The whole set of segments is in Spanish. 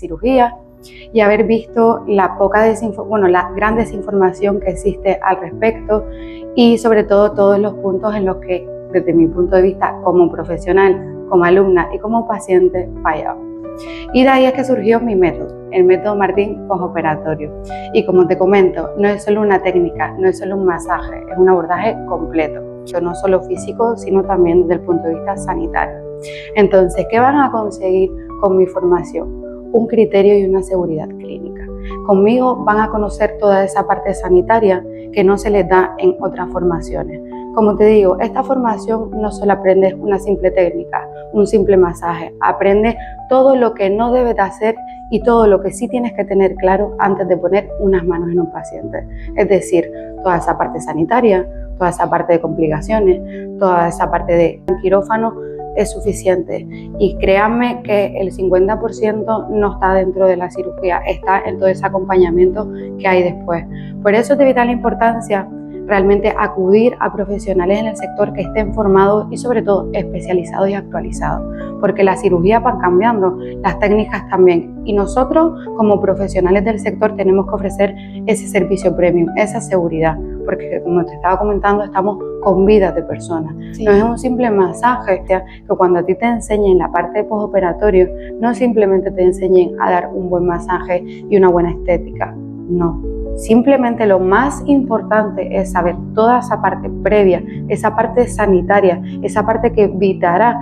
cirugía y haber visto la gran desinformación que existe al respecto y sobre todo todos los puntos en los que, desde mi punto de vista como profesional, como alumna y como paciente, fallaba. Y de ahí es que surgió mi método, el método Martín postoperatorio. Y como te comento, no es solo una técnica, no es solo un masaje, es un abordaje completo, no solo físico, sino también desde el punto de vista sanitario. Entonces, ¿qué van a conseguir con mi formación? Un criterio y una seguridad clínica. Conmigo van a conocer toda esa parte sanitaria que no se les da en otras formaciones. Como te digo, esta formación no solo aprendes una simple técnica, un simple masaje, aprendes todo lo que no debes de hacer y todo lo que sí tienes que tener claro antes de poner unas manos en un paciente. Es decir, toda esa parte sanitaria, toda esa parte de complicaciones, toda esa parte de quirófano es suficiente. Y créanme que el 50% no está dentro de la cirugía, está en todo ese acompañamiento que hay después. Por eso es de vital importancia realmente acudir a profesionales en el sector que estén formados y sobre todo especializados y actualizados, porque las cirugías van cambiando, las técnicas también, y nosotros como profesionales del sector tenemos que ofrecer ese servicio premium, esa seguridad, porque como te estaba comentando, estamos con vidas de personas. Sí. No es un simple masaje, que cuando a ti te enseñen la parte de postoperatorio, no simplemente te enseñen a dar un buen masaje y una buena estética, no. Simplemente lo más importante es saber toda esa parte previa, esa parte sanitaria, esa parte que evitará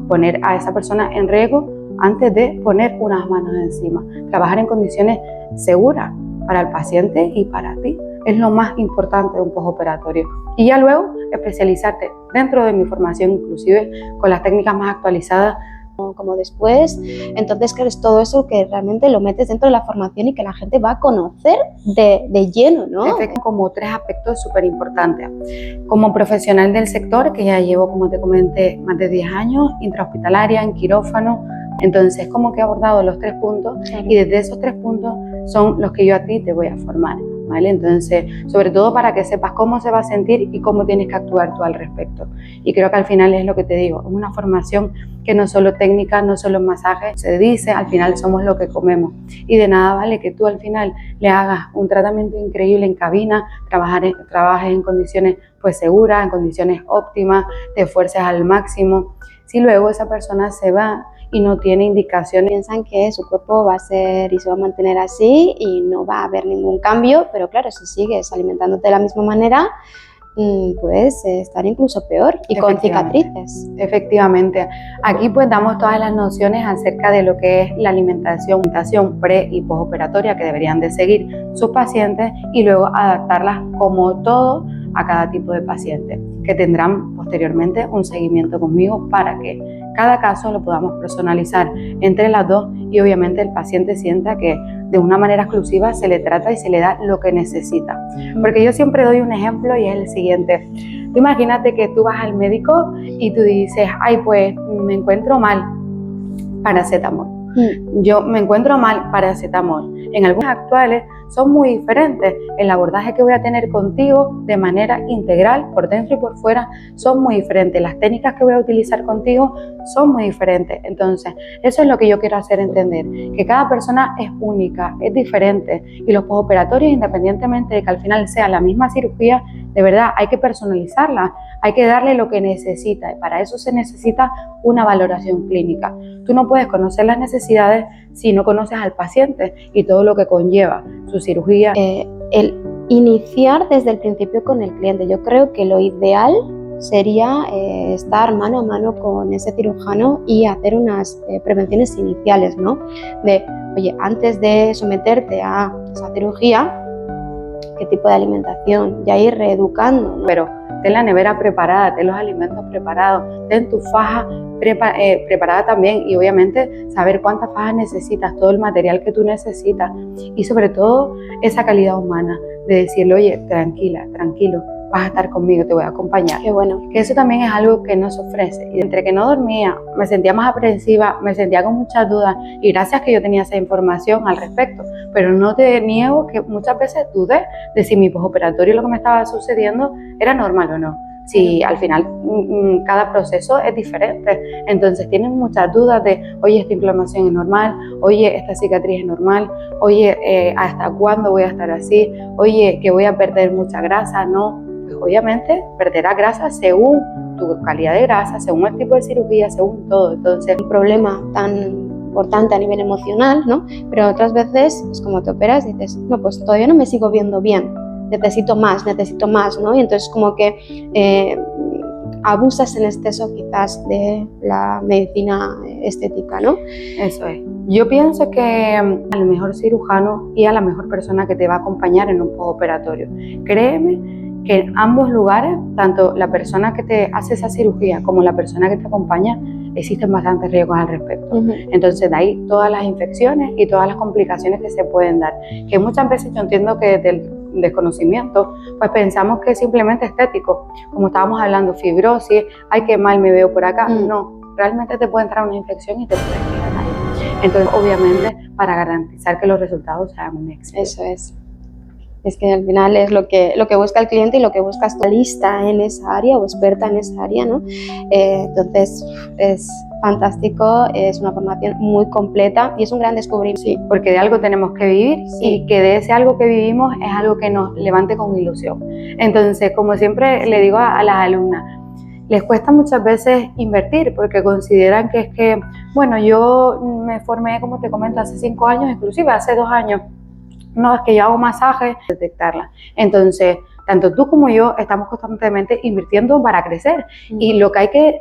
poner a esa persona en riesgo antes de poner unas manos encima. Trabajar en condiciones seguras para el paciente y para ti es lo más importante de un postoperatorio. Y ya luego especializarte dentro de mi formación, inclusive con las técnicas más actualizadas, como después. Entonces, claro, es todo eso que realmente lo metes dentro de la formación y que la gente va a conocer de lleno, ¿no? Como 3 aspectos súper importantes. Como profesional del sector, que ya llevo, como te comenté, más de 10 años, intrahospitalaria, en quirófano, entonces como que he abordado los 3 puntos y desde esos 3 puntos son los que yo a ti te voy a formar, ¿vale? Entonces, sobre todo para que sepas cómo se va a sentir y cómo tienes que actuar tú al respecto. Y creo que al final es lo que te digo, es una formación que no solo técnica, no solo masaje, se dice, al final somos lo que comemos. Y de nada vale que tú al final le hagas un tratamiento increíble en cabina, trabajes en condiciones pues seguras, en condiciones óptimas, te esfuerces al máximo, si luego esa persona se va y no tiene indicaciones. Piensan que su cuerpo va a ser y se va a mantener así y no va a haber ningún cambio, pero claro, si sigues alimentándote de la misma manera, puedes estar incluso peor y con cicatrices. Efectivamente. Aquí pues damos todas las nociones acerca de lo que es la alimentación pre y postoperatoria que deberían de seguir sus pacientes y luego adaptarlas como todo a cada tipo de paciente, que tendrán posteriormente un seguimiento conmigo para que cada caso lo podamos personalizar entre las dos y obviamente el paciente sienta que de una manera exclusiva se le trata y se le da lo que necesita. Porque yo siempre doy un ejemplo y es el siguiente. Tú imagínate que tú vas al médico y tú dices, ay, pues me encuentro mal, paracetamol. Yo me encuentro mal, paracetamol. En algunos actuales son muy diferentes. El abordaje que voy a tener contigo de manera integral, por dentro y por fuera, son muy diferentes. Las técnicas que voy a utilizar contigo son muy diferentes. Entonces, eso es lo que yo quiero hacer entender, que cada persona es única, es diferente. Y los postoperatorios, independientemente de que al final sea la misma cirugía, de verdad hay que personalizarla, hay que darle lo que necesita. Y para eso se necesita una valoración clínica. Tú no puedes conocer las necesidades si no conoces al paciente y todo lo que conlleva su cirugía. El iniciar desde el principio con el cliente. Yo creo que lo ideal sería estar mano a mano con ese cirujano y hacer unas prevenciones iniciales, ¿no? De, oye, antes de someterte a esa cirugía, qué tipo de alimentación, ya ir reeducando, ¿no? Pero ten la nevera preparada, ten los alimentos preparados, ten tu faja preparada también y obviamente saber cuántas fajas necesitas, todo el material que tú necesitas y sobre todo esa calidad humana de decirle, oye, tranquila, tranquilo, vas a estar conmigo, te voy a acompañar. Qué bueno. Que eso también es algo que no se ofrece. Y entre que no dormía, me sentía más aprensiva, me sentía con muchas dudas y gracias que yo tenía esa información al respecto. Pero no te niego que muchas veces dudé de si mi postoperatorio, lo que me estaba sucediendo, era normal o no. Si al final cada proceso es diferente, entonces tienen muchas dudas de, oye, esta inflamación es normal, oye, esta cicatriz es normal, oye, ¿hasta cuándo voy a estar así? Oye, que voy a perder mucha grasa, ¿no? Pues obviamente perderás grasa según tu calidad de grasa, según el tipo de cirugía, según todo. Entonces, un problema tan importante a nivel emocional, ¿no? Pero otras veces es como te operas y dices, no, pues todavía no me sigo viendo bien, necesito más, ¿no? Y entonces como que abusas en exceso quizás de la medicina estética, ¿no? Eso es. Yo pienso que al mejor cirujano y a la mejor persona que te va a acompañar en un postoperatorio. Créeme que en ambos lugares, tanto la persona que te hace esa cirugía como la persona que te acompaña, existen bastantes riesgos al respecto. Entonces, de ahí todas las infecciones y todas las complicaciones que se pueden dar. Que muchas veces yo entiendo que desde el desconocimiento, pues pensamos que es simplemente estético. Como estábamos hablando, fibrosis, ay, qué mal me veo por acá. No, realmente te puede entrar una infección y te puede quedar ahí. Entonces, obviamente, para garantizar que los resultados sean un éxito. Eso es. Es que al final es lo que busca el cliente y lo que busca especialista en esa área o experta en esa área, ¿no? Entonces es fantástico, es una formación muy completa y es un gran descubrimiento. Sí, porque de algo tenemos que vivir y que de ese algo que vivimos es algo que nos levante con ilusión. Entonces, como siempre le digo a las alumnas, les cuesta muchas veces invertir porque consideran que es que, bueno, yo me formé, como te comento, hace 5 años, inclusive hace 2 años, no, es que yo hago masajes, detectarla. Entonces, tanto tú como yo estamos constantemente invirtiendo para crecer. Y lo que hay que,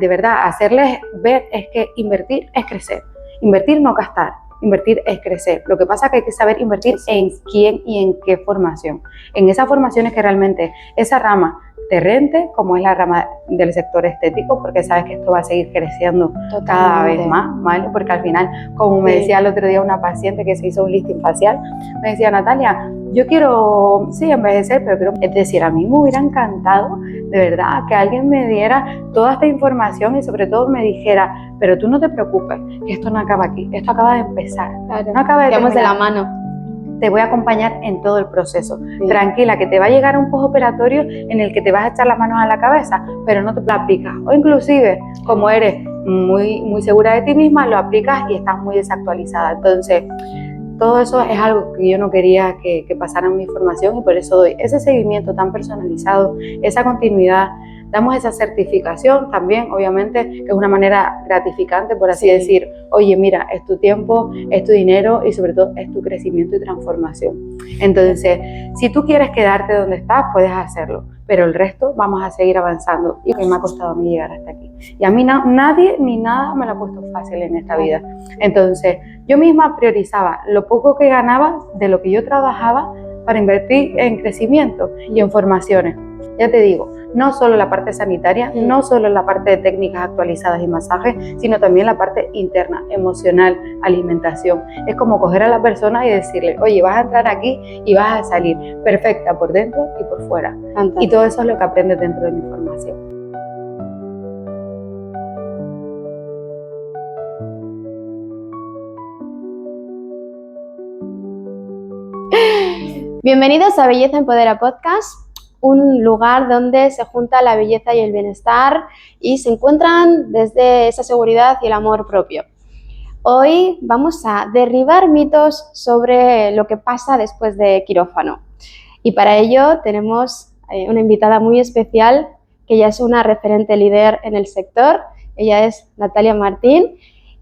de verdad, hacerles ver es que invertir es crecer. Invertir no gastar, invertir es crecer. Lo que pasa es que hay que saber invertir en quién y en qué formación. En esas formaciones que realmente esa rama te rente, como es la rama del sector estético, porque sabes que esto va a seguir creciendo cada vez más, ¿vale? Porque al final, como me decía el otro día una paciente que se hizo un lifting facial, me decía, Natalia, yo quiero, sí, envejecer, pero quiero, es decir, a mí me hubiera encantado, de verdad, que alguien me diera toda esta información y sobre todo me dijera, pero tú no te preocupes, que esto no acaba aquí, esto acaba de empezar, claro, no acaba de terminar. de la mano. Te voy a acompañar en todo el proceso. Sí. Tranquila, que te va a llegar un postoperatorio en el que te vas a echar las manos a la cabeza, pero no te lo aplicas. O inclusive, como eres muy segura de ti misma, lo aplicas y estás muy desactualizada. Entonces, todo eso es algo que yo no quería que pasara en mi formación y por eso doy ese seguimiento tan personalizado, esa continuidad. Damos esa certificación también, obviamente, que es una manera gratificante, por así decir, oye, mira, es tu tiempo, es tu dinero y sobre todo es tu crecimiento y transformación. Entonces, si tú quieres quedarte donde estás, puedes hacerlo, pero el resto vamos a seguir avanzando. Y me ha costado a mí llegar hasta aquí. Y a mí nadie ni nada me lo ha puesto fácil en esta vida. Entonces, yo misma priorizaba lo poco que ganaba de lo que yo trabajaba para invertir en crecimiento y en formaciones. Ya te digo, no solo la parte sanitaria, no solo la parte de técnicas actualizadas y masajes, sino también la parte interna, emocional, alimentación. Es como coger a la persona y decirle, oye, vas a entrar aquí y vas a salir perfecta por dentro y por fuera. Fantástico. Y todo eso es lo que aprendes dentro de mi formación. Bienvenidos a Belleza Empodera Podcast, un lugar donde se junta la belleza y el bienestar y se encuentran desde esa seguridad y el amor propio. Hoy vamos a derribar mitos sobre lo que pasa después de quirófano y para ello tenemos una invitada muy especial que ya es una referente líder en el sector. Ella es Natalia Martín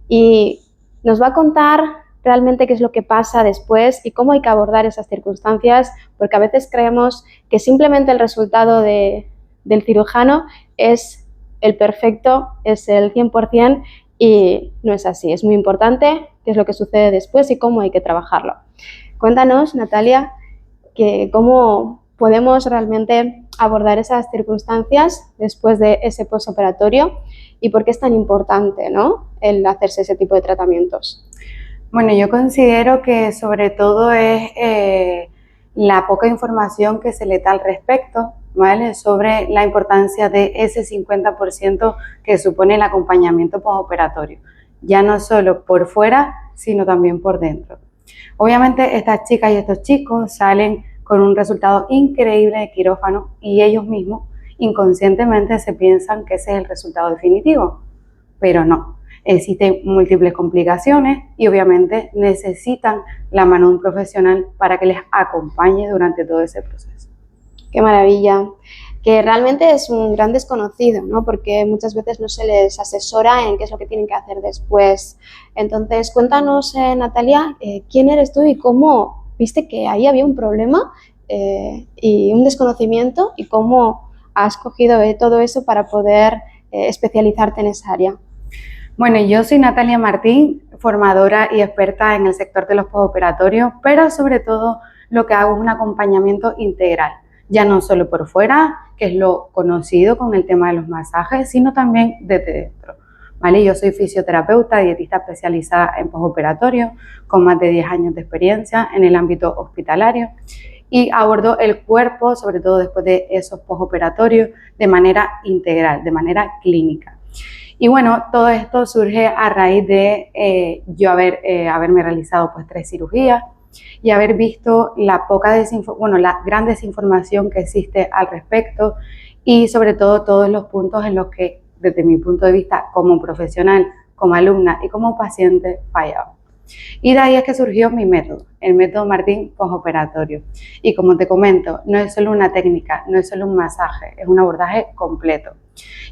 y nos va a contar realmente qué es lo que pasa después y cómo hay que abordar esas circunstancias, porque a veces creemos que simplemente el resultado del cirujano es el perfecto, es el 100% y no es así. Es muy importante qué es lo que sucede después y cómo hay que trabajarlo. Cuéntanos, Natalia, cómo podemos realmente abordar esas circunstancias después de ese postoperatorio y por qué es tan importante, ¿no?, el hacerse ese tipo de tratamientos. Bueno, yo considero que sobre todo es la poca información que se le da al respecto, ¿vale?, sobre la importancia de ese 50% que supone el acompañamiento postoperatorio, ya no solo por fuera, sino también por dentro. Obviamente estas chicas y estos chicos salen con un resultado increíble de quirófano y ellos mismos inconscientemente se piensan que ese es el resultado definitivo, pero no. Existen múltiples complicaciones y obviamente necesitan la mano de un profesional para que les acompañe durante todo ese proceso. Qué maravilla. Que realmente es un gran desconocido, ¿no? Porque muchas veces no se les asesora en qué es lo que tienen que hacer después. Entonces, cuéntanos, Natalia, quién eres tú y cómo viste que ahí había un problema y un desconocimiento y cómo has cogido todo eso para poder especializarte en esa área. Bueno, yo soy Natalia Martín, formadora y experta en el sector de los postoperatorios, pero sobre todo lo que hago es un acompañamiento integral, ya no solo por fuera, que es lo conocido con el tema de los masajes, sino también desde dentro. ¿Vale? Yo soy fisioterapeuta, dietista especializada en postoperatorio, con más de 10 años de experiencia en el ámbito hospitalario y abordo el cuerpo, sobre todo después de esos postoperatorios, de manera integral, de manera clínica. Y bueno, todo esto surge a raíz de yo haberme realizado pues 3 cirugías y haber visto la gran desinformación que existe al respecto y sobre todo todos los puntos en los que, desde mi punto de vista como profesional, como alumna y como paciente, fallaba. Y de ahí es que surgió mi método, el método Martín postoperatorio. Y como te comento, no es solo una técnica, no es solo un masaje, es un abordaje completo.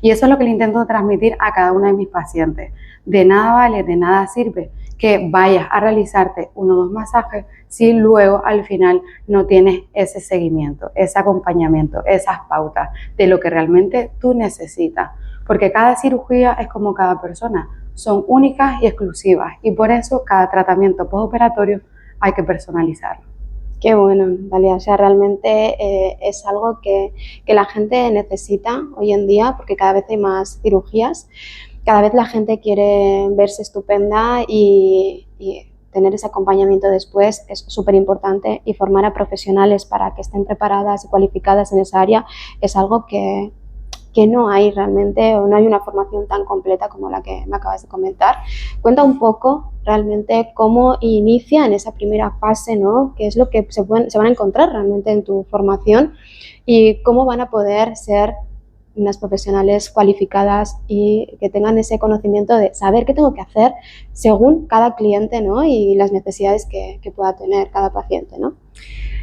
Y eso es lo que le intento transmitir a cada una de mis pacientes. De nada vale, de nada sirve que vayas a realizarte 1 o 2 masajes si luego al final no tienes ese seguimiento, ese acompañamiento, esas pautas de lo que realmente tú necesitas. Porque cada cirugía es como cada persona, son únicas y exclusivas y por eso cada tratamiento postoperatorio hay que personalizarlo. Qué bueno, Dalia. O sea, realmente es algo que la gente necesita hoy en día porque cada vez hay más cirugías, cada vez la gente quiere verse estupenda y tener ese acompañamiento después es súper importante y formar a profesionales para que estén preparadas y cualificadas en esa área es algo que no hay realmente o no hay una formación tan completa como la que me acabas de comentar. Cuenta un poco realmente cómo inicia en esa primera fase, ¿no? Qué es lo que se van a encontrar realmente en tu formación y cómo van a poder ser unas profesionales cualificadas y que tengan ese conocimiento de saber qué tengo que hacer según cada cliente, ¿no? Y las necesidades que pueda tener cada paciente, ¿no?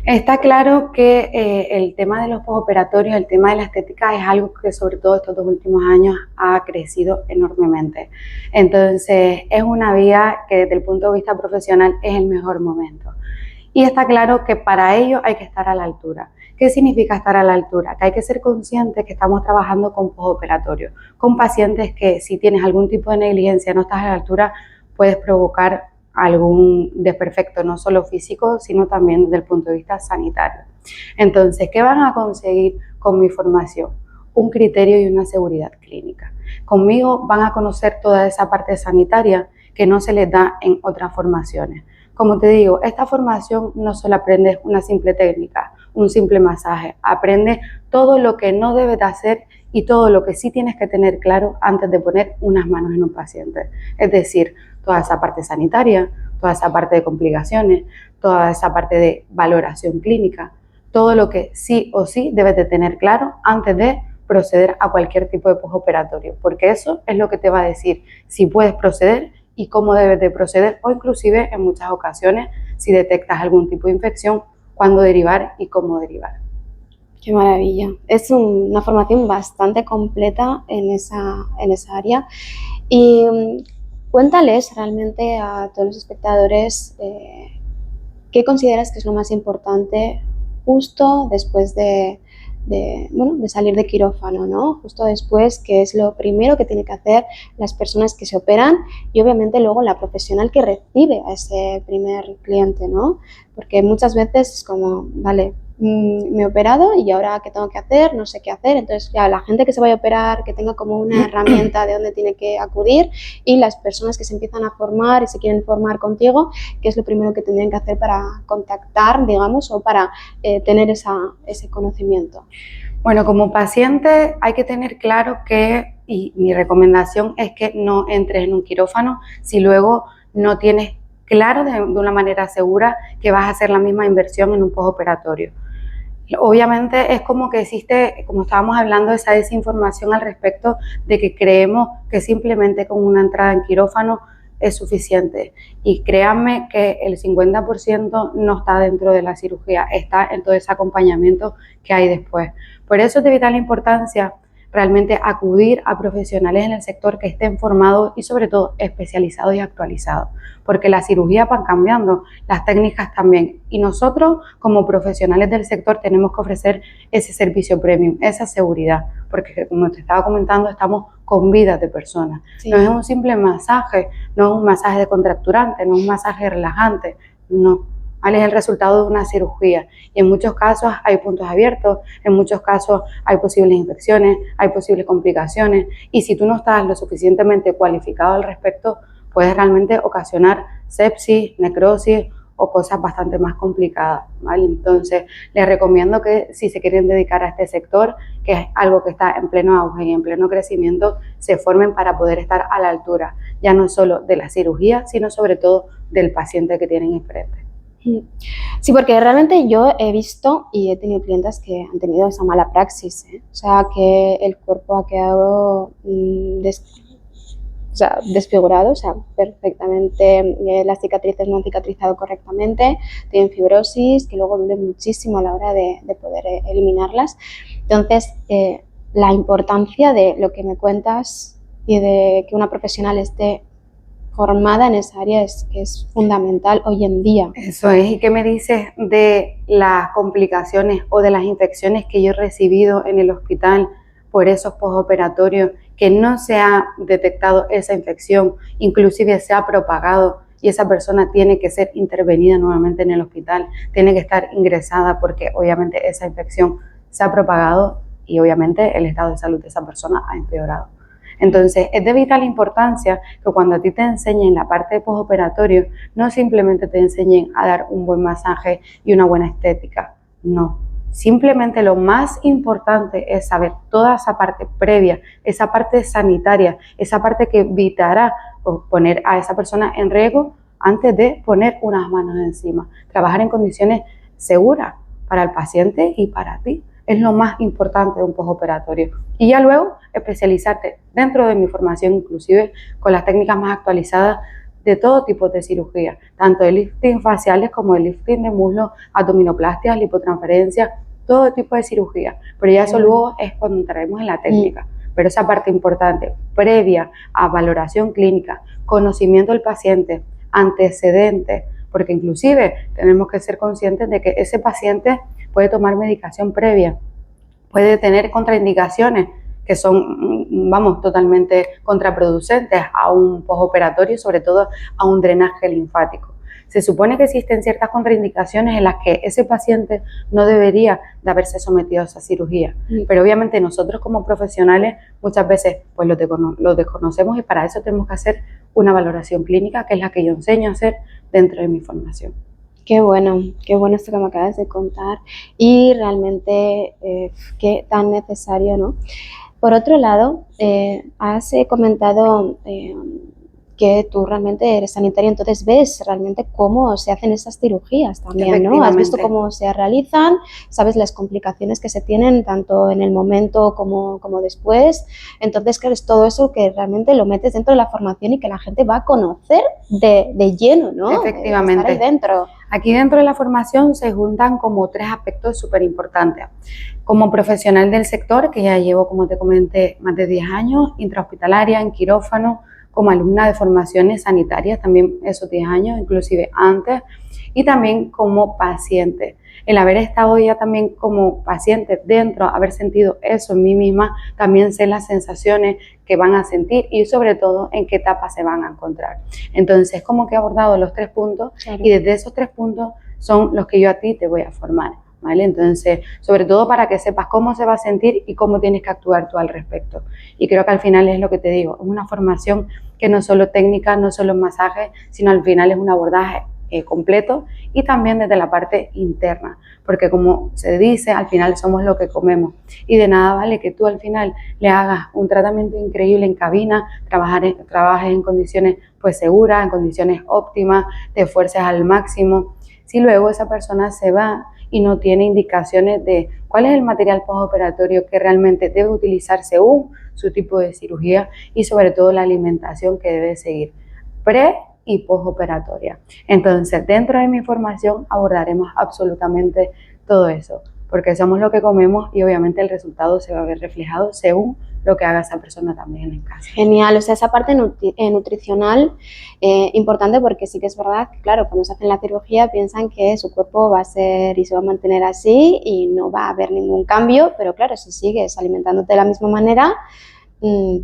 Está claro que el tema de los postoperatorios, el tema de la estética es algo que sobre todo estos 2 últimos años ha crecido enormemente. Entonces es una vía que desde el punto de vista profesional es el mejor momento. Y está claro que para ello hay que estar a la altura. ¿Qué significa estar a la altura? Que hay que ser conscientes que estamos trabajando con postoperatorios, con pacientes que si tienes algún tipo de negligencia, no estás a la altura, puedes provocar algún desperfecto no solo físico, sino también desde el punto de vista sanitario. Entonces, ¿qué van a conseguir con mi formación? Un criterio y una seguridad clínica. Conmigo van a conocer toda esa parte sanitaria que no se les da en otras formaciones. Como te digo, esta formación no solo aprendes una simple técnica, un simple masaje, aprendes todo lo que no debes de hacer y todo lo que sí tienes que tener claro antes de poner unas manos en un paciente. Es decir, toda esa parte sanitaria, toda esa parte de complicaciones, toda esa parte de valoración clínica, todo lo que sí o sí debes de tener claro antes de proceder a cualquier tipo de postoperatorio, porque eso es lo que te va a decir si puedes proceder y cómo debes de proceder o inclusive en muchas ocasiones si detectas algún tipo de infección, cuándo derivar y cómo derivar. Qué maravilla. Es una formación bastante completa en esa área y cuéntales realmente a todos los espectadores qué consideras que es lo más importante justo después de salir de quirófano, ¿no? Justo después, que es lo primero que tienen que hacer las personas que se operan y obviamente luego la profesional que recibe a ese primer cliente, ¿no? Porque muchas veces es como, vale, me he operado y ahora qué tengo que hacer, no sé qué hacer, entonces ya la gente que se vaya a operar que tenga como una herramienta de dónde tiene que acudir y las personas que se empiezan a formar y se quieren formar contigo, qué es lo primero que tendrían que hacer para contactar, digamos, o para tener ese conocimiento. Bueno, como paciente hay que tener claro que, y mi recomendación es que no entres en un quirófano si luego no tienes claro de una manera segura que vas a hacer la misma inversión en un postoperatorio. Obviamente es como que existe, como estábamos hablando, esa desinformación al respecto de que creemos que simplemente con una entrada en quirófano es suficiente. Y créanme que el 50% no está dentro de la cirugía, está en todo ese acompañamiento que hay después. Por eso es de vital importancia realmente acudir a profesionales en el sector que estén formados y sobre todo especializados y actualizados, porque las cirugías van cambiando, las técnicas también, y nosotros como profesionales del sector tenemos que ofrecer ese servicio premium, esa seguridad, porque como te estaba comentando, estamos con vidas de personas. Sí. No es un simple masaje, no es un masaje descontracturante, no es un masaje relajante, no. ¿Vale? Es el resultado de una cirugía y en muchos casos hay puntos abiertos, en muchos casos hay posibles infecciones, hay posibles complicaciones y si tú no estás lo suficientemente cualificado al respecto, puedes realmente ocasionar sepsis, necrosis o cosas bastante más complicadas, ¿vale? Entonces, les recomiendo que si se quieren dedicar a este sector, que es algo que está en pleno auge y en pleno crecimiento, se formen para poder estar a la altura, ya no solo de la cirugía, sino sobre todo del paciente que tienen enfrente. Sí, porque realmente yo he visto y he tenido clientes que han tenido esa mala praxis, ¿eh? O sea, que el cuerpo ha quedado desfigurado, o sea, perfectamente, las cicatrices no han cicatrizado correctamente, tienen fibrosis, que luego duele muchísimo a la hora de poder eliminarlas. Entonces, la importancia de lo que me cuentas y de que una profesional esté formada en esa área es fundamental hoy en día. Eso es. ¿Y qué me dices de las complicaciones o de las infecciones que yo he recibido en el hospital por esos postoperatorios, que no se ha detectado esa infección, inclusive se ha propagado y esa persona tiene que ser intervenida nuevamente en el hospital, tiene que estar ingresada porque obviamente esa infección se ha propagado y obviamente el estado de salud de esa persona ha empeorado? Entonces, es de vital importancia que cuando a ti te enseñen la parte de postoperatorio, no simplemente te enseñen a dar un buen masaje y una buena estética, no. Simplemente lo más importante es saber toda esa parte previa, esa parte sanitaria, esa parte que evitará poner a esa persona en riesgo antes de poner unas manos encima. Trabajar en condiciones seguras para el paciente y para ti. Es lo más importante de un postoperatorio. Y ya luego especializarte dentro de mi formación, inclusive con las técnicas más actualizadas de todo tipo de cirugía, tanto de lifting faciales como de lifting de muslo, abdominoplastias, lipotransferencias, todo tipo de cirugía. Pero ya eso luego es cuando entraremos en la técnica. Pero esa parte importante, previa a valoración clínica, conocimiento del paciente, antecedentes, porque inclusive tenemos que ser conscientes de que ese paciente puede tomar medicación previa, puede tener contraindicaciones que son, vamos, totalmente contraproducentes a un postoperatorio, sobre todo a un drenaje linfático. Se supone que existen ciertas contraindicaciones en las que ese paciente no debería de haberse sometido a esa cirugía, pero obviamente nosotros como profesionales muchas veces pues lo desconocemos y para eso tenemos que hacer una valoración clínica, que es la que yo enseño a hacer dentro de mi formación. Qué bueno esto que me acabas de contar y realmente qué tan necesario, ¿no? Por otro lado, has comentado que tú realmente eres sanitaria, entonces ves realmente cómo se hacen esas cirugías también, ¿no? Has visto cómo se realizan, sabes las complicaciones que se tienen tanto en el momento como después, entonces claro, es todo eso que realmente lo metes dentro de la formación y que la gente va a conocer de lleno, ¿no? Efectivamente. Estar ahí dentro. Aquí dentro de la formación se juntan como tres aspectos súper importantes. Como profesional del sector, que ya llevo, como te comenté, más de 10 años, intrahospitalaria, en quirófano, como alumna de formaciones sanitarias, también esos 10 años, inclusive antes, y también como paciente. El haber estado ya también como paciente dentro, haber sentido eso en mí misma, también sé las sensaciones que van a sentir y sobre todo en qué etapa se van a encontrar. Entonces, como que he abordado los 3 puntos y desde esos 3 puntos son los que yo a ti te voy a formar, ¿vale? Entonces, sobre todo para que sepas cómo se va a sentir y cómo tienes que actuar tú al respecto. Y creo que al final es lo que te digo, es una formación que no solo técnica, no solo masaje, sino al final es un abordaje completo y también desde la parte interna, porque como se dice, al final somos lo que comemos y de nada vale que tú al final le hagas un tratamiento increíble en cabina, trabajes en condiciones pues seguras, en condiciones óptimas, te esfuerces al máximo, si luego esa persona se va y no tiene indicaciones de cuál es el material postoperatorio que realmente debe utilizar según su tipo de cirugía y sobre todo la alimentación que debe seguir pre y postoperatoria. Entonces, dentro de mi formación abordaremos absolutamente todo eso, porque somos lo que comemos y obviamente el resultado se va a ver reflejado según lo que haga esa persona también en casa. Genial, o sea, esa parte nutricional importante, porque sí que es verdad que, claro, cuando se hacen la cirugía piensan que su cuerpo va a ser y se va a mantener así y no va a haber ningún cambio, pero claro, si sigues alimentándote de la misma manera,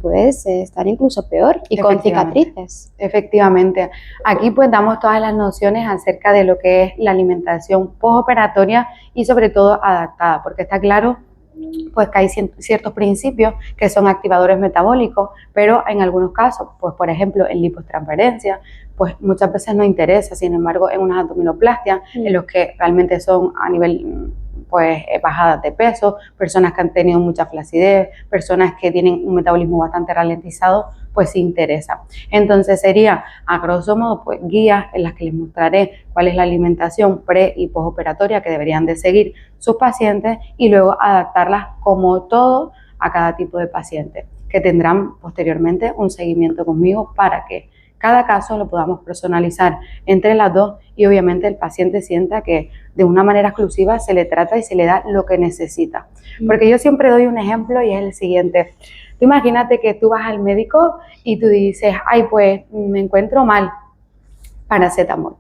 puedes estar incluso peor y con cicatrices. Efectivamente. Aquí pues damos todas las nociones acerca de lo que es la alimentación postoperatoria y sobre todo adaptada, porque está claro pues que hay ciertos principios que son activadores metabólicos, pero en algunos casos, pues por ejemplo en lipotransferencia, pues muchas veces no interesa, sin embargo en unas abdominoplastias, en los que realmente son a nivel pues bajadas de peso, personas que han tenido mucha flacidez, personas que tienen un metabolismo bastante ralentizado, pues sí interesa. Entonces sería a grosso modo pues guías en las que les mostraré cuál es la alimentación pre y postoperatoria que deberían de seguir sus pacientes y luego adaptarlas como todo a cada tipo de paciente, que tendrán posteriormente un seguimiento conmigo para que cada caso lo podamos personalizar entre las dos y obviamente el paciente sienta que de una manera exclusiva se le trata y se le da lo que necesita. Porque yo siempre doy un ejemplo y es el siguiente. Tú imagínate que tú vas al médico y tú dices, ay, pues me encuentro mal, paracetamol.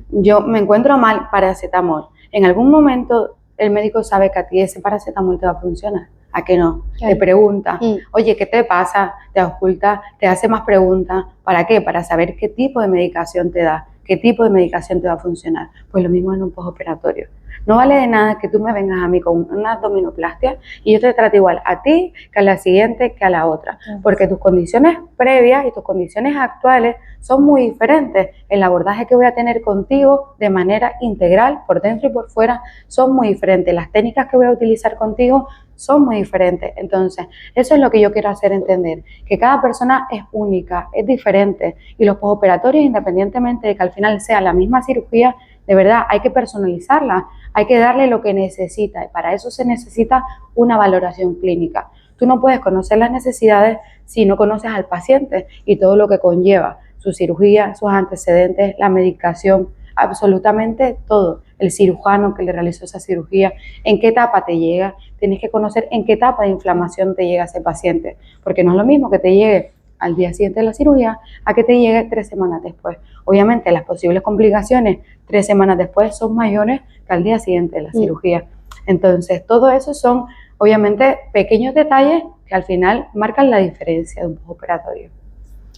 Yo me encuentro mal, paracetamol. En algún momento el médico sabe que a ti ese paracetamol te va a funcionar. ¿A qué no? Te pregunta, oye, ¿qué te pasa? Te oculta, te hace más preguntas. ¿Para qué? Para saber qué tipo de medicación te da, qué tipo de medicación te va a funcionar. Pues lo mismo en un postoperatorio. No vale de nada que tú me vengas a mí con una abdominoplastia y yo te trate igual a ti que a la siguiente que a la otra, porque tus condiciones previas y tus condiciones actuales son muy diferentes. El abordaje que voy a tener contigo de manera integral, por dentro y por fuera, son muy diferentes. Las técnicas que voy a utilizar contigo son muy diferentes. Entonces, eso es lo que yo quiero hacer entender, que cada persona es única, es diferente, y los postoperatorios, independientemente de que al final sea la misma cirugía, de verdad hay que personalizarla, hay que darle lo que necesita, y para eso se necesita una valoración clínica. Tú no puedes conocer las necesidades si no conoces al paciente y todo lo que conlleva, su cirugía, sus antecedentes, la medicación, absolutamente todo. El cirujano que le realizó esa cirugía, en qué etapa te llega, tienes que conocer en qué etapa de inflamación te llega ese paciente, porque no es lo mismo que te llegue al día siguiente de la cirugía a que te llegue 3 semanas después. Obviamente las posibles complicaciones 3 semanas después son mayores que al día siguiente de la cirugía. Entonces todo eso son obviamente pequeños detalles que al final marcan la diferencia de un postoperatorio.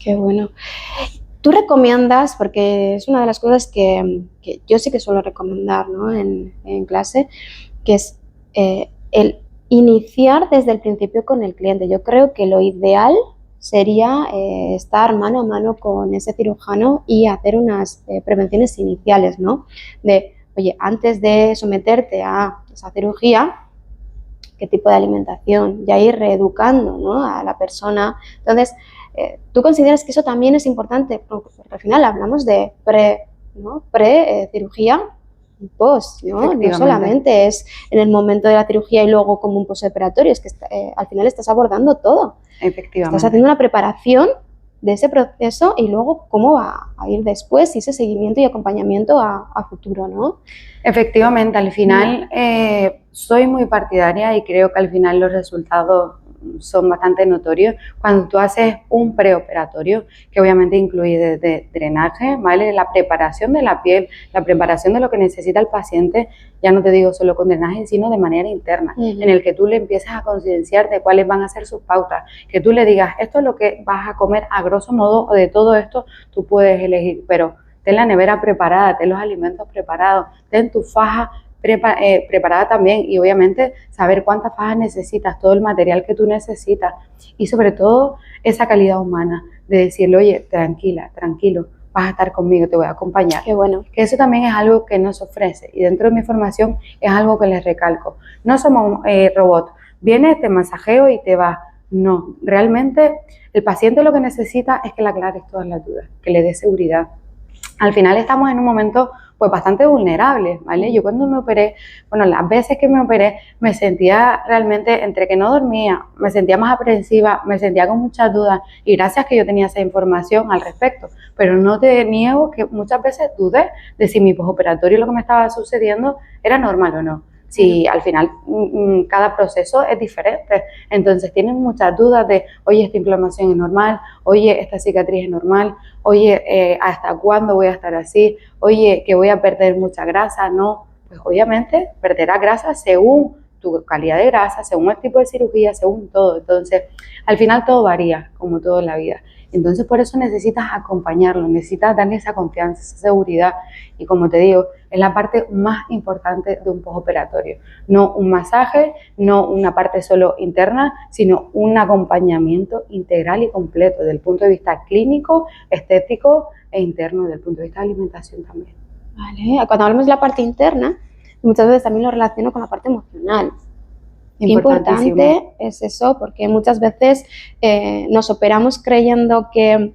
Qué bueno. Tú recomiendas, porque es una de las cosas que yo sí que suelo recomendar, ¿no? en clase, que es el iniciar desde el principio con el cliente. Yo creo que lo ideal sería estar mano a mano con ese cirujano y hacer unas prevenciones iniciales, ¿no? De, oye, antes de someterte a esa cirugía, qué tipo de alimentación, ya ir reeducando, ¿no? A la persona. Entonces, ¿tú consideras que eso también es importante? Porque al final hablamos de pre-cirugía y post, ¿no? No solamente es en el momento de la cirugía y luego como un postoperatorio, es que al final estás abordando todo. Efectivamente. Estás haciendo una preparación de ese proceso y luego cómo va a ir después y ese seguimiento y acompañamiento a futuro, ¿no? Efectivamente, al final soy muy partidaria y creo que al final los resultados son bastante notorios cuando tú haces un preoperatorio, que obviamente incluye desde drenaje, ¿vale? La preparación de la piel, la preparación de lo que necesita el paciente, ya no te digo solo con drenaje, sino de manera interna, en el que tú le empiezas a concienciar de cuáles van a ser sus pautas, que tú le digas, esto es lo que vas a comer a grosso modo, o de todo esto tú puedes elegir, pero ten la nevera preparada, ten los alimentos preparados, ten tu faja preparada también y obviamente saber cuántas fajas necesitas, todo el material que tú necesitas y sobre todo esa calidad humana de decirle, oye, tranquila, tranquilo, vas a estar conmigo, te voy a acompañar. Qué bueno. Que eso también es algo que nos ofrece y dentro de mi formación es algo que les recalco. No somos robots, viene, te masajeo y te vas. No, realmente el paciente lo que necesita es que le aclares todas las dudas, que le des seguridad, al final estamos en un momento pues bastante vulnerable, ¿vale? Yo cuando me operé, bueno, las veces que me operé me sentía realmente entre que no dormía, me sentía más aprensiva, me sentía con muchas dudas y gracias que yo tenía esa información al respecto, pero no te niego que muchas veces dudé de si mi postoperatorio, lo que me estaba sucediendo, era normal o no. Si al final cada proceso es diferente, entonces tienes muchas dudas de, oye, esta inflamación es normal, oye, esta cicatriz es normal, oye, ¿hasta cuándo voy a estar así? Oye, que voy a perder mucha grasa, no, pues obviamente perderás grasa según tu calidad de grasa, según el tipo de cirugía, según todo, entonces al final todo varía, como todo en la vida. Entonces por eso necesitas acompañarlo, necesitas darle esa confianza, esa seguridad y como te digo, es la parte más importante de un postoperatorio. No un masaje, no una parte solo interna, sino un acompañamiento integral y completo desde el punto de vista clínico, estético e interno, desde el punto de vista de alimentación también. Vale, cuando hablamos de la parte interna, muchas veces también lo relaciono con la parte emocional. Qué importante es eso, porque muchas veces nos operamos creyendo que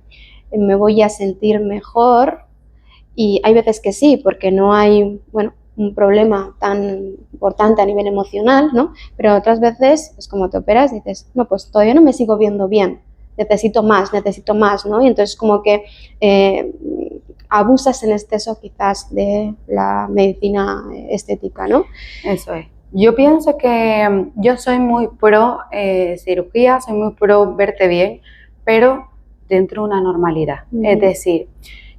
me voy a sentir mejor y hay veces que sí, porque no hay, bueno, un problema tan importante a nivel emocional, ¿no? Pero otras veces es como te operas y dices, no, pues todavía no me sigo viendo bien, necesito más, ¿no? Y entonces como que abusas en exceso quizás de la medicina estética, ¿no? Eso es. Yo pienso que yo soy muy pro cirugía, soy muy pro verte bien, pero dentro de una normalidad. Es decir,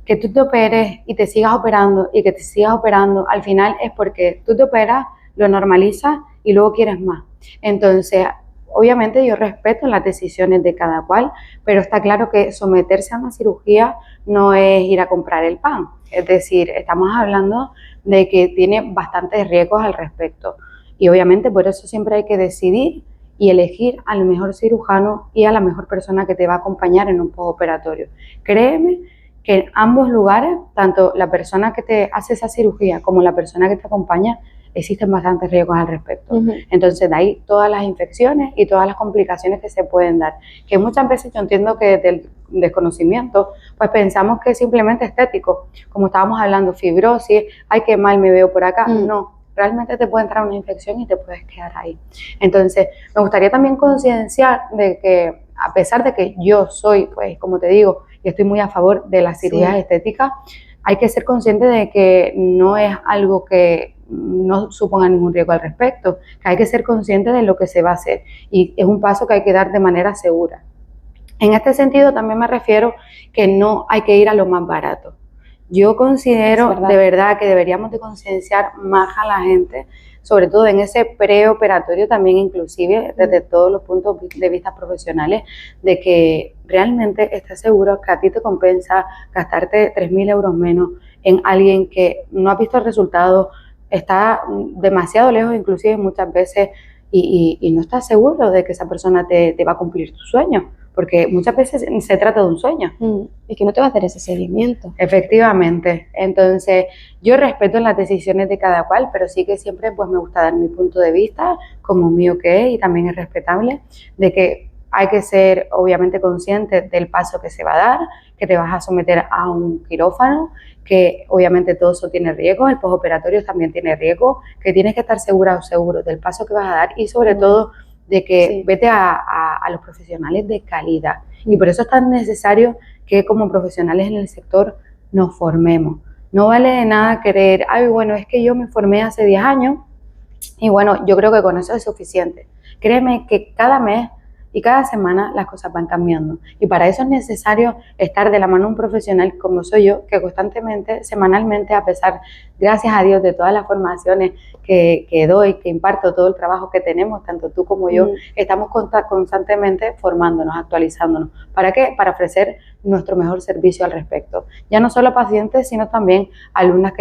que tú te operes y te sigas operando y que te sigas operando, al final es porque tú te operas, lo normalizas y luego quieres más. Entonces, obviamente yo respeto las decisiones de cada cual, pero está claro que someterse a una cirugía no es ir a comprar el pan. Es decir, estamos hablando de que tiene bastantes riesgos al respecto. Y obviamente por eso siempre hay que decidir y elegir al mejor cirujano y a la mejor persona que te va a acompañar en un postoperatorio. Créeme que en ambos lugares, tanto la persona que te hace esa cirugía como la persona que te acompaña, existen bastantes riesgos al respecto. Entonces, de ahí todas las infecciones y todas las complicaciones que se pueden dar. Que muchas veces yo entiendo que desde el desconocimiento, pues pensamos que es simplemente estético. Como estábamos hablando, fibrosis, ay, qué mal me veo por acá. No, realmente te puede entrar una infección y te puedes quedar ahí. Entonces, me gustaría también concienciar de que, a pesar de que yo soy, pues, como te digo, y estoy muy a favor de las cirugías estéticas, hay que ser consciente de que no es algo que no suponga ningún riesgo al respecto, que hay que ser consciente de lo que se va a hacer y es un paso que hay que dar de manera segura. En este sentido también me refiero que no hay que ir a lo más barato. Yo considero de verdad que deberíamos de concienciar más a la gente, sobre todo en ese preoperatorio también inclusive desde todos los puntos de vista profesionales, de que realmente estés seguro que a ti te compensa gastarte 3.000 euros menos en alguien que no ha visto el resultado, está demasiado lejos inclusive muchas veces y no estás seguro de que esa persona te va a cumplir tus sueños. Porque muchas veces se trata de un sueño. Y que no te va a hacer ese seguimiento. Efectivamente. Entonces, yo respeto las decisiones de cada cual, pero sí que siempre pues me gusta dar mi punto de vista, como mío que es, y también es respetable, de que hay que ser obviamente consciente del paso que se va a dar, que te vas a someter a un quirófano, que obviamente todo eso tiene riesgo, el postoperatorio también tiene riesgo, que tienes que estar segura o seguro del paso que vas a dar y sobre todo de que vete a los profesionales de calidad. Y por eso es tan necesario que como profesionales en el sector nos formemos. No vale de nada querer, ay, bueno, es que yo me formé hace 10 años y bueno, yo creo que con eso es suficiente. Créeme que cada mes y cada semana las cosas van cambiando. Y para eso es necesario estar de la mano de un profesional como soy yo, que constantemente, semanalmente, a pesar, gracias a Dios, de todas las formaciones que doy, que imparto, todo el trabajo que tenemos, tanto tú como yo, estamos constantemente formándonos, actualizándonos. ¿Para qué? Para ofrecer nuestro mejor servicio al respecto. Ya no solo a pacientes, sino también alumnos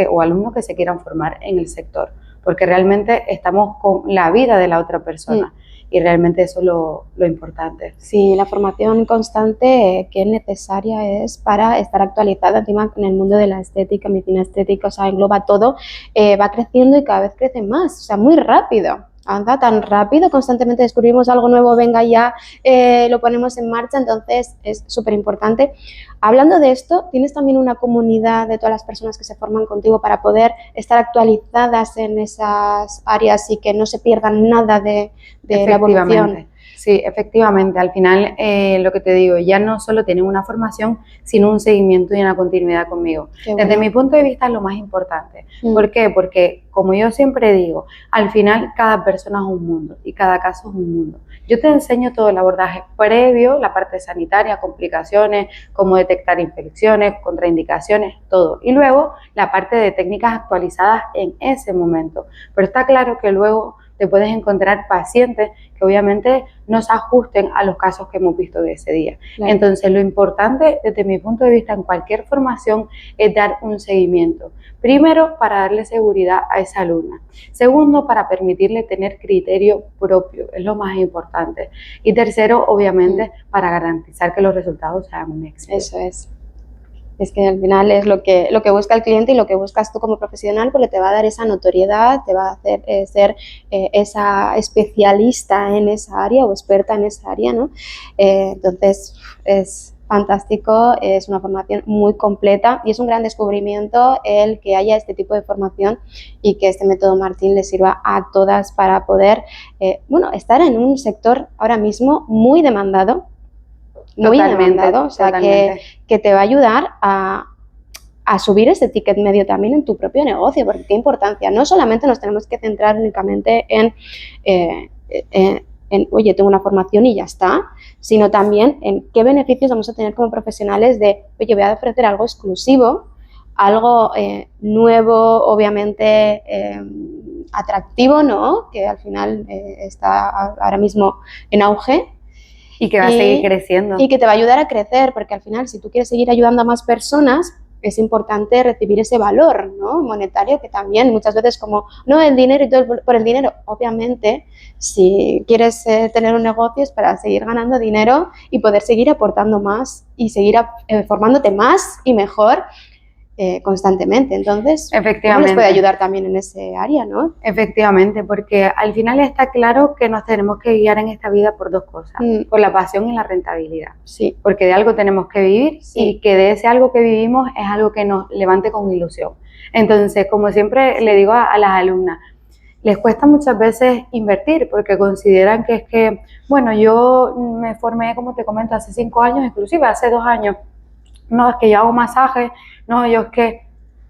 que se quieran formar en el sector, porque realmente estamos con la vida de la otra persona. Y realmente eso es lo importante. Sí, la formación constante que necesaria es para estar actualizada encima en el mundo de la estética, medicina estética, o sea, engloba todo, va creciendo y cada vez crece más, o sea, muy rápido. anda tan rápido, constantemente descubrimos algo nuevo, venga ya, lo ponemos en marcha, entonces es súper importante. Hablando de esto, ¿tienes también una comunidad de todas las personas que se forman contigo para poder estar actualizadas en esas áreas y que no se pierdan nada de la evolución? Sí, efectivamente. Al final, lo que te digo, ya no solo tienen una formación, sino un seguimiento y una continuidad conmigo. Desde mi punto de vista es lo más importante. ¿Por qué? Porque, como yo siempre digo, al final cada persona es un mundo y cada caso es un mundo. Yo te enseño todo el abordaje previo, la parte sanitaria, complicaciones, cómo detectar infecciones, contraindicaciones, todo. Y luego la parte de técnicas actualizadas en ese momento. Pero está claro que luego te puedes encontrar pacientes que obviamente no se ajusten a los casos que hemos visto de ese día. Claro. Entonces, lo importante desde mi punto de vista en cualquier formación es dar un seguimiento. Primero, para darle seguridad a esa alumna. Segundo, para permitirle tener criterio propio, es lo más importante. Y tercero, obviamente, para garantizar que los resultados sean un éxito. Eso es. Es que al final es lo que busca el cliente y lo que buscas tú como profesional, porque te va a dar esa notoriedad, te va a hacer ser esa especialista en esa área o experta en esa área, ¿no? Entonces es fantástico, es una formación muy completa y es un gran descubrimiento el que haya este tipo de formación y que este método Martín le sirva a todas para poder estar en un sector ahora mismo muy demandado. Muy demandado, o sea, que te va a ayudar a subir ese ticket medio también en tu propio negocio, porque qué importancia, no solamente nos tenemos que centrar únicamente en oye, tengo una formación y ya está, sino también en qué beneficios vamos a tener como profesionales de, oye, voy a ofrecer algo exclusivo, algo nuevo, obviamente atractivo, ¿no? Que al final está ahora mismo en auge. Y que va a seguir creciendo. Y que te va a ayudar a crecer, porque al final, si tú quieres seguir ayudando a más personas, es importante recibir ese valor, ¿no? Monetario, que también muchas veces como, no, el dinero y todo por el dinero. Obviamente, si quieres tener un negocio es para seguir ganando dinero y poder seguir aportando más y seguir formándote más y mejor constantemente. Entonces, ¿cómo nos puede ayudar también en ese área, no? Efectivamente, porque al final está claro que nos tenemos que guiar en esta vida por dos cosas, por la pasión y la rentabilidad. Sí. Porque de algo tenemos que vivir y que de ese algo que vivimos es algo que nos levante con ilusión. Entonces, como siempre le digo a las alumnas, les cuesta muchas veces invertir porque consideran que es que, bueno, yo me formé, como te comento, hace 5 años, inclusive hace 2 años. No, es que yo hago masajes, no, yo es que,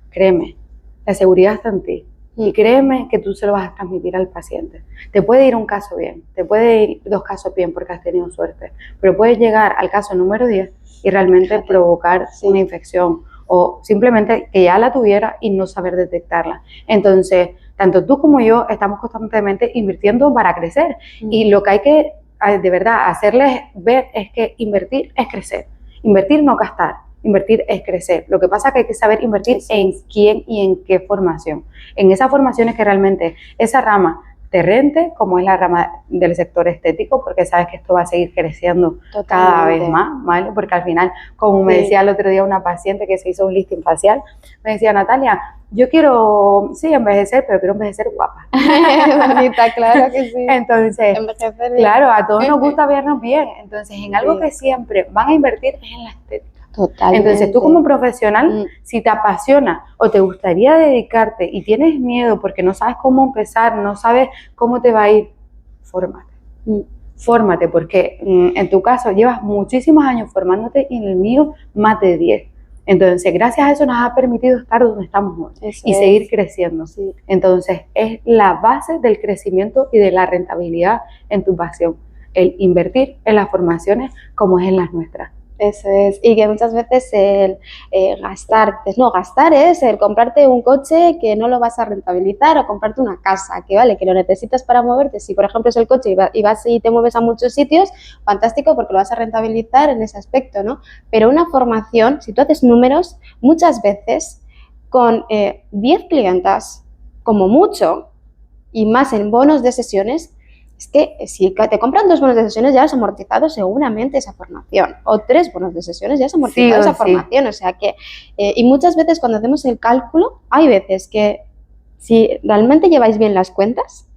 créeme, la seguridad está en ti. Y créeme que tú se lo vas a transmitir al paciente. Te puede ir un caso bien, te puede ir 2 casos bien porque has tenido suerte, pero puedes llegar al caso número 10 y realmente provocar una infección o simplemente que ya la tuviera y no saber detectarla. Entonces, tanto tú como yo estamos constantemente invirtiendo para crecer y lo que hay que, de verdad, hacerles ver es que invertir es crecer. Invertir no gastar, invertir es crecer. Lo que pasa es que hay que saber invertir en quién y en qué formación. En esas formaciones que realmente esa rama te rente, como es la rama del sector estético, porque sabes que esto va a seguir creciendo cada vez más, ¿vale? Porque al final, como me decía el otro día una paciente que se hizo un lifting facial, me decía, Natalia, yo quiero, envejecer, pero quiero envejecer guapa. Bonita, claro que sí. Entonces, claro, a todos nos gusta vernos bien. Entonces, en algo que siempre van a invertir es en la estética. Totalmente. Entonces, tú como profesional, si te apasiona o te gustaría dedicarte y tienes miedo porque no sabes cómo empezar, no sabes cómo te va a ir, fórmate. Fórmate, porque en tu caso llevas muchísimos años formándote y en el mío más de 10. Entonces, gracias a eso nos ha permitido estar donde estamos hoy y seguir creciendo. Sí. Entonces, es la base del crecimiento y de la rentabilidad en tu pasión, el invertir en las formaciones como es en las nuestras. Eso es, y que muchas veces el gastar es el comprarte un coche que no lo vas a rentabilizar o comprarte una casa, que vale, que lo necesitas para moverte. Si por ejemplo es el coche y vas y te mueves a muchos sitios, fantástico porque lo vas a rentabilizar en ese aspecto, ¿no? Pero una formación, si tú haces números, muchas veces con 10 clientas, como mucho, y más en bonos de sesiones, es que si te compran 2 bonos de sesiones ya has amortizado seguramente esa formación, o 3 bonos de sesiones ya has amortizado esa formación, o sea que, y muchas veces cuando hacemos el cálculo, hay veces que si realmente lleváis bien las cuentas,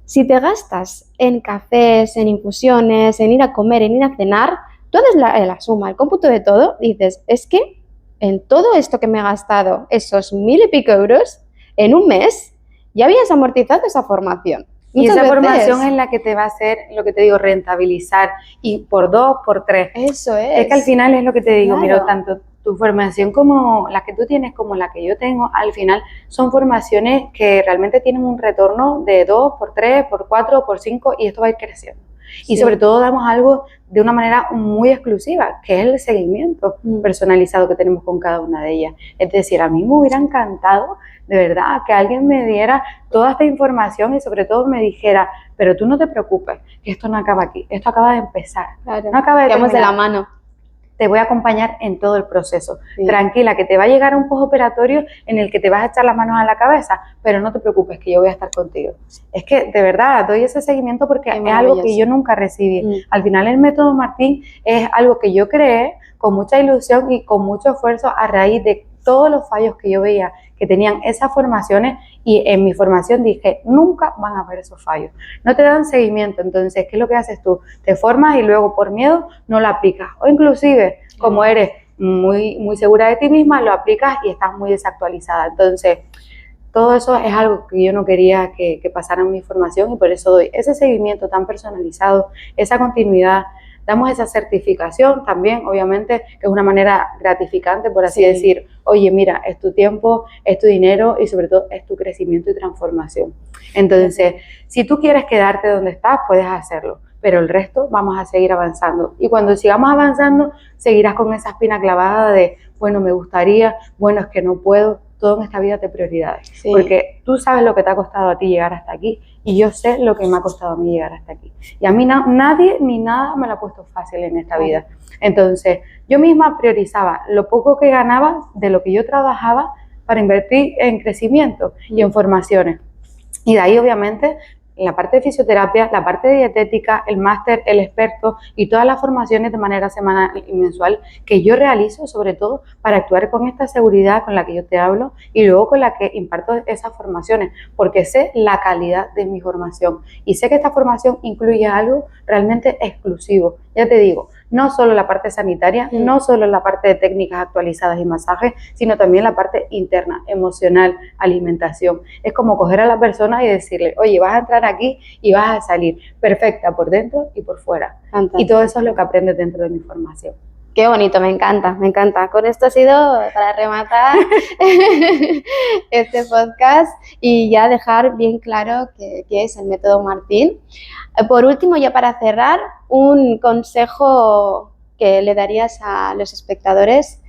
Si te gastas en cafés, en infusiones, en ir a comer, en ir a cenar, tú haces la suma, el cómputo de todo, y dices, es que en todo esto que me he gastado, esos 1000 y pico euros, en un mes, ya habías amortizado esa formación. Y esa formación es la que te va a hacer, lo que te digo, rentabilizar, y por 2, por 3. Eso es. Es que al final es lo que te digo, Claro. mira, tanto tu formación como la que tú tienes como la que yo tengo, al final son formaciones que realmente tienen un retorno de 2, por 3, por 4, por 5, y esto va a ir creciendo. Sí. Y sobre todo damos algo de una manera muy exclusiva, que es el seguimiento personalizado que tenemos con cada una de ellas. Es decir, a mí me hubiera encantado, de verdad, que alguien me diera toda esta información y sobre todo me dijera, pero tú no te preocupes, que esto no acaba aquí, esto acaba de empezar. Claro. No acaba de Vamos de terminar. la mano. Te voy a acompañar en todo el proceso. Sí. Tranquila, que te va a llegar un postoperatorio en el que te vas a echar las manos a la cabeza, pero no te preocupes, que yo voy a estar contigo. Es que, de verdad, doy ese seguimiento porque es algo que yo nunca recibí. Al final, el método Martín es algo que yo creé con mucha ilusión y con mucho esfuerzo a raíz de todos los fallos que yo veía que tenían esas formaciones, y en mi formación dije, nunca van a haber esos fallos. No te dan seguimiento, entonces, ¿qué es lo que haces tú? Te formas y luego por miedo no lo aplicas. O inclusive, como eres muy segura de ti misma, lo aplicas y estás muy desactualizada. Entonces, todo eso es algo que yo no quería que pasara en mi formación, y por eso doy ese seguimiento tan personalizado, esa continuidad. Damos esa certificación también, obviamente, que es una manera gratificante, por así decir, oye, mira, es tu tiempo, es tu dinero y sobre todo es tu crecimiento y transformación. Entonces, si tú quieres quedarte donde estás, puedes hacerlo, pero el resto vamos a seguir avanzando. Y cuando sigamos avanzando, seguirás con esa espina clavada de, bueno, me gustaría, bueno, es que no puedo. Todo en esta vida te prioridades, porque tú sabes lo que te ha costado a ti llegar hasta aquí, y yo sé lo que me ha costado a mí llegar hasta aquí. Y a mí nadie ni nada me lo ha puesto fácil en esta vida. Entonces, yo misma priorizaba lo poco que ganaba de lo que yo trabajaba para invertir en crecimiento y en formaciones. Y de ahí, obviamente, la parte de fisioterapia, la parte de dietética, el máster, el experto y todas las formaciones de manera semanal y mensual que yo realizo, sobre todo para actuar con esta seguridad con la que yo te hablo y luego con la que imparto esas formaciones, porque sé la calidad de mi formación y sé que esta formación incluye algo realmente exclusivo. Ya te digo, no solo la parte sanitaria, no solo la parte de técnicas actualizadas y masajes, sino también la parte interna, emocional, alimentación. Es como coger a la persona y decirle, oye, vas a entrar aquí y vas a salir perfecta por dentro y por fuera. Fantástico. Y todo eso es lo que aprendes dentro de mi formación. Qué bonito, me encanta, me encanta. Con esto ha sido para rematar este podcast y ya dejar bien claro qué es el método Martín. Por último, ya para cerrar, un consejo que le darías a los espectadores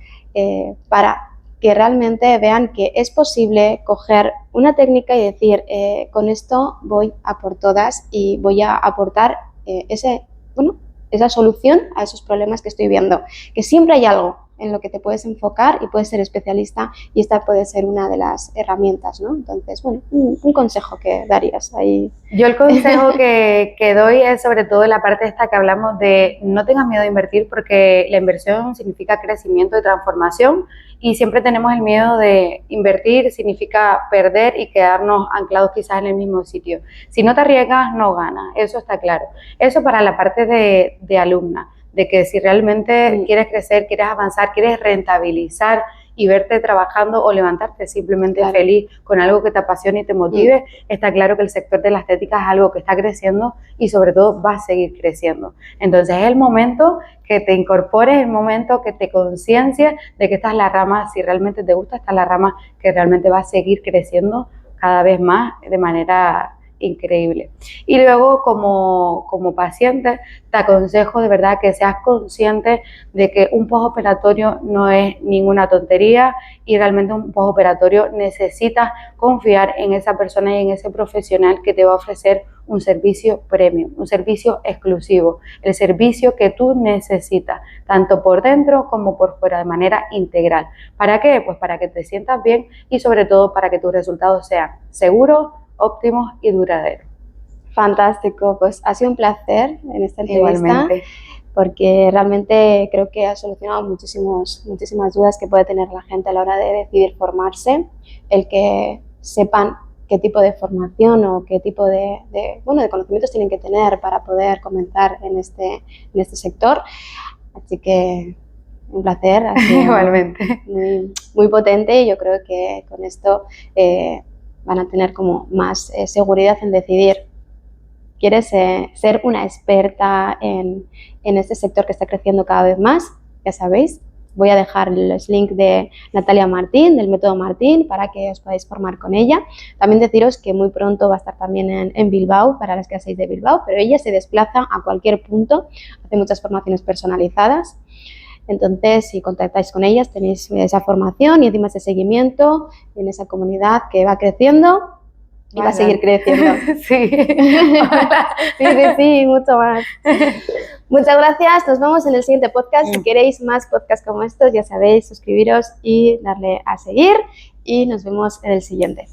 para que realmente vean que es posible coger una técnica y decir, con esto voy a por todas y voy a aportar esa solución a esos problemas que estoy viendo. Que siempre hay algo en lo que te puedes enfocar y puedes ser especialista, y esta puede ser una de las herramientas, ¿no? Entonces, bueno, un consejo que darías ahí. Yo el consejo que doy es sobre todo la parte esta que hablamos de no tengas miedo de invertir, porque la inversión significa crecimiento y transformación, y siempre tenemos el miedo de invertir, significa perder y quedarnos anclados quizás en el mismo sitio. Si no te arriesgas, no ganas, eso está claro. Eso para la parte de alumna, de que si realmente quieres crecer, quieres avanzar, quieres rentabilizar y verte trabajando o levantarte simplemente feliz con algo que te apasione y te motive, está claro que el sector de la estética es algo que está creciendo y sobre todo va a seguir creciendo. Entonces es el momento que te incorpores, el momento que te conciencias de que esta es la rama, si realmente te gusta, esta es la rama que realmente va a seguir creciendo cada vez más de manera increíble. Y luego como paciente te aconsejo de verdad que seas consciente de que un postoperatorio no es ninguna tontería, y realmente un postoperatorio necesitas confiar en esa persona y en ese profesional que te va a ofrecer un servicio premium, un servicio exclusivo, el servicio que tú necesitas, tanto por dentro como por fuera, de manera integral. ¿Para qué? Pues para que te sientas bien y sobre todo para que tus resultados sean seguros, óptimos y duraderos. Fantástico, pues ha sido un placer en esta entrevista. Igualmente. Porque realmente creo que ha solucionado muchísimas dudas que puede tener la gente a la hora de decidir formarse, el que sepan qué tipo de formación o qué tipo de conocimientos tienen que tener para poder comenzar en este sector. Así que un placer. Igualmente. Muy, muy potente, y yo creo que con esto van a tener como más seguridad en decidir. ¿Quieres ser una experta en este sector que está creciendo cada vez más? Ya sabéis, voy a dejar los links de Natalia Martín, del método Martín, para que os podáis formar con ella. También deciros que muy pronto va a estar también en Bilbao, para las que seáis de Bilbao, pero ella se desplaza a cualquier punto, hace muchas formaciones personalizadas. Entonces, si contactáis con ellas, tenéis esa formación y encima ese seguimiento en esa comunidad que va creciendo y va a seguir creciendo. Sí. Sí, mucho más. Muchas gracias, nos vemos en el siguiente podcast. Si queréis más podcasts como estos, ya sabéis, suscribiros y darle a seguir, y nos vemos en el siguiente.